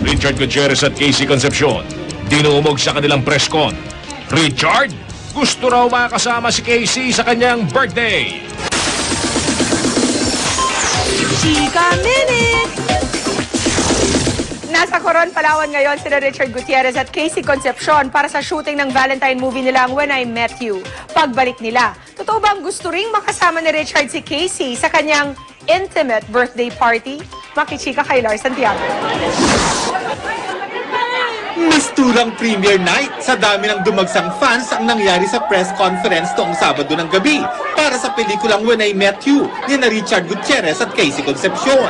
Richard Gutierrez at Casey Concepcion dinumog sa kanilang press con. Richard, gusto raw makakasama si Casey sa kanyang birthday. Chika Minute! Nasa Coron, Palawan ngayon sina Richard Gutierrez at Casey Concepcion para sa shooting ng Valentine movie nilang When I Met You. Pagbalik nila, totoo bang gusto ring makasama ni Richard si Casey sa kanyang intimate birthday party? Makichika kay Lars Santiago. Misturang premiere night sa dami ng dumagsang fans ang nangyari sa press conference noong Sabado ng gabi para sa pelikulang When I Met You ni na Richard Gutierrez at Casey Concepcion.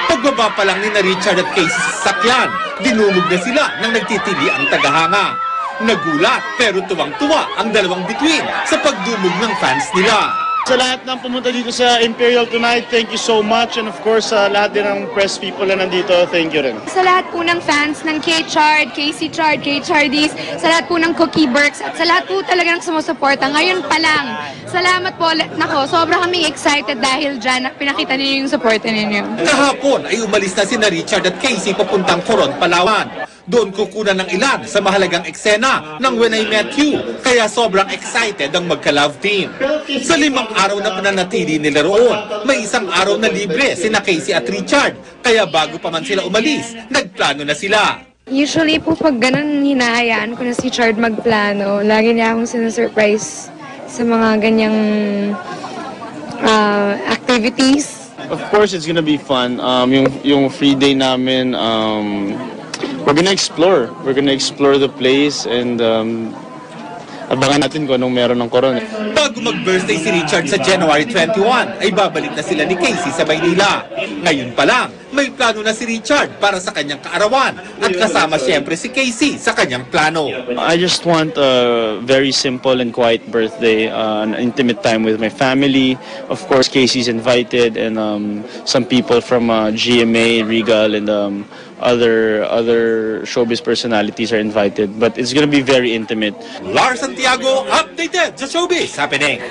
Pagbaba pa lang ni na Richard at Casey sa sakyan, dinumog na sila nang nagtitili ang tagahanga. Nagulat pero tuwang-tuwa ang dalawang bituin sa pagdumog ng fans nila. Sa lahat ng pumunta dito sa Imperial tonight, thank you so much. And of course, sa lahat din ng press people na nandito, thank you rin. Sa lahat po ng fans ng K-Chard, Casey Chard, K-Chardies, sa lahat po ng Cookie Burks, at sa lahat po talaga ng sumusuporta. Ngayon pa lang, salamat po. Nako, sobra kaming excited dahil dyan pinakita ninyo yung suporta ninyo. Kahapon ay umalis na sina Richard at Casey papuntang Coron, Palawan. Doon kukunan ng ilan sa mahalagang eksena ng When I Met You, kaya sobrang excited ang magka-love team. Sa 5 araw na pananatili nila roon, may 1 araw na libre sina Casey at Richard, kaya bago pa man sila umalis, nagplano na sila. Usually po pag ganun, hinahayaan ko na si Chard magplano. Lagi niya akong sinusurprise sa mga ganyang activities. Of course, it's gonna be fun. Yung free day namin, we're gonna explore. We're gonna explore the place and abangan natin kung anong meron ng Coron. Bago mag-birthday si Richard sa January 21, ay babalik na sila ni Casey sa Maynila. Ngayon pa lang, may plano na si Richard para sa kanyang kaarawan at kasama siyempre si Casey sa kanyang plano. I just want a very simple and quiet birthday, an intimate time with my family. Of course, Casey's invited and some people from GMA, Regal, and other showbiz personalities are invited. But it's gonna be very intimate. Lars Santiago, updated sa Showbiz Happening.